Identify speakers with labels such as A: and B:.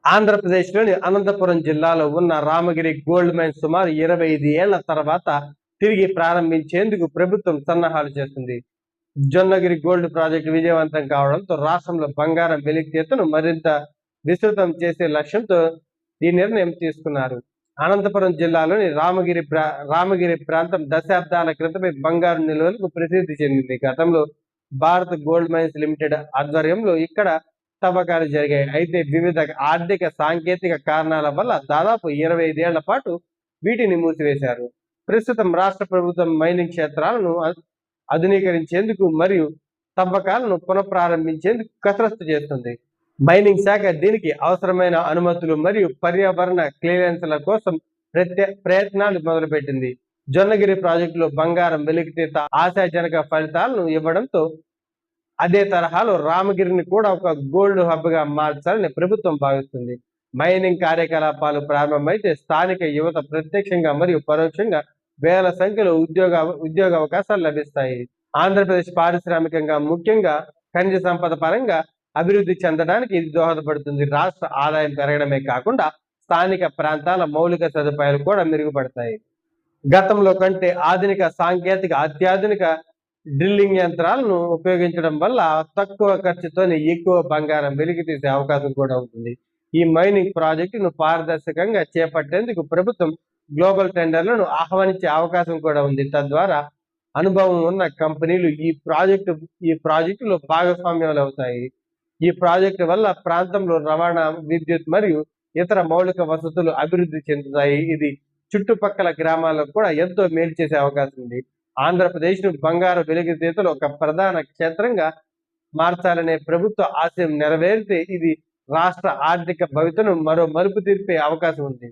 A: ఆంధ్రప్రదేశ్‌లోని అనంతపురం జిల్లాలో ఉన్న రామగిరి గోల్డ్ మైన్ సుమారు 25 ఏళ్ల తర్వాత తిరిగి ప్రారంభించేందుకు ప్రభుత్వం సన్నాహాలు చేస్తుంది. జొన్నగిరి గోల్డ్ ప్రాజెక్టు విజయవంతం కావడంతో రాష్ట్రంలో బంగారం వెలికితీతను మరింత విస్తృతం చేసే లక్ష్యంతో ఈ నిర్ణయం తీసుకున్నారు. అనంతపురం జిల్లాలోని రామగిరి ప్రాంతం దశాబ్దాల క్రితమే బంగారు నిల్వలకు ప్రసిద్ధి చెందింది. గతంలో భారత్ గోల్డ్ మైన్స్ లిమిటెడ్ ఆధ్వర్యంలో ఇక్కడ తవ్వకాలు జరిగాయి. అయితే వివిధ ఆర్థిక, సాంకేతిక కారణాల వల్ల దాదాపు 25 ఏళ్ల పాటు వీటిని మూసివేశారు. ప్రస్తుతం రాష్ట్ర ప్రభుత్వం మైనింగ్ క్షేత్రాలను ఆధునీకరించేందుకు మరియు తవ్వకాలను పునఃప్రారంభించేందుకు కసరత్తు చేస్తుంది. మైనింగ్ శాఖ దీనికి అవసరమైన అనుమతులు మరియు పర్యావరణ క్లియరెన్స్ల కోసం ప్రయత్నాలు మొదలుపెట్టింది. జొన్నగిరి ప్రాజెక్టులో బంగారం వెలికితీత ఆశాజనక ఫలితాలను ఇవ్వడంతో అదే తరహాలో రామగిరిని కూడా ఒక గోల్డ్ హబ్ గా మార్చాలని ప్రభుత్వం భావిస్తుంది. మైనింగ్ కార్యకలాపాలు ప్రారంభమైతే స్థానిక యువత ప్రత్యక్షంగా మరియు పరోక్షంగా వేల సంఖ్యలో ఉద్యోగ అవకాశాలు లభిస్తాయి. ఆంధ్రప్రదేశ్ పారిశ్రామికంగా, ముఖ్యంగా ఖనిజ సంపద పరంగా అభివృద్ధి చెందడానికి ఇది దోహదపడుతుంది. రాష్ట్ర ఆదాయం పెరగడమే కాకుండా స్థానిక ప్రాంతాల మౌలిక సదుపాయాలు కూడా మెరుగుపడతాయి. గతంలో కంటే ఆధునిక సాంకేతిక, అత్యాధునిక డ్రిల్లింగ్ యంత్రాలను ఉపయోగించడం వల్ల తక్కువ ఖర్చుతోనే ఎక్కువ బంగారం వెలికి తీసే అవకాశం కూడా ఉంటుంది. ఈ మైనింగ్ ప్రాజెక్టును పారదర్శకంగా చేపట్టేందుకు ప్రభుత్వం గ్లోబల్ టెండర్లను ఆహ్వానించే అవకాశం కూడా ఉంది. తద్వారా అనుభవం ఉన్న కంపెనీలు ఈ ప్రాజెక్టులో భాగస్వామ్యాలు అవుతాయి. ఈ ప్రాజెక్టు వల్ల ప్రాంతంలో రవాణా, విద్యుత్ మరియు ఇతర మౌలిక వసతులు అభివృద్ధి చెందుతాయి. ఇది చుట్టుపక్కల గ్రామాలకు కూడా ఎంతో మేలు చేసే అవకాశం ఉంది. ఆంధ్రప్రదేశ్‌ను బంగారు వెలికితీతలో ఒక ప్రధాన క్షేత్రంగా మార్చాలనే ప్రభుత్వ ఆశయం నెరవేరితే ఇది రాష్ట్ర ఆర్థిక భవితను మరో మలుపు తిప్పే అవకాశం ఉంది.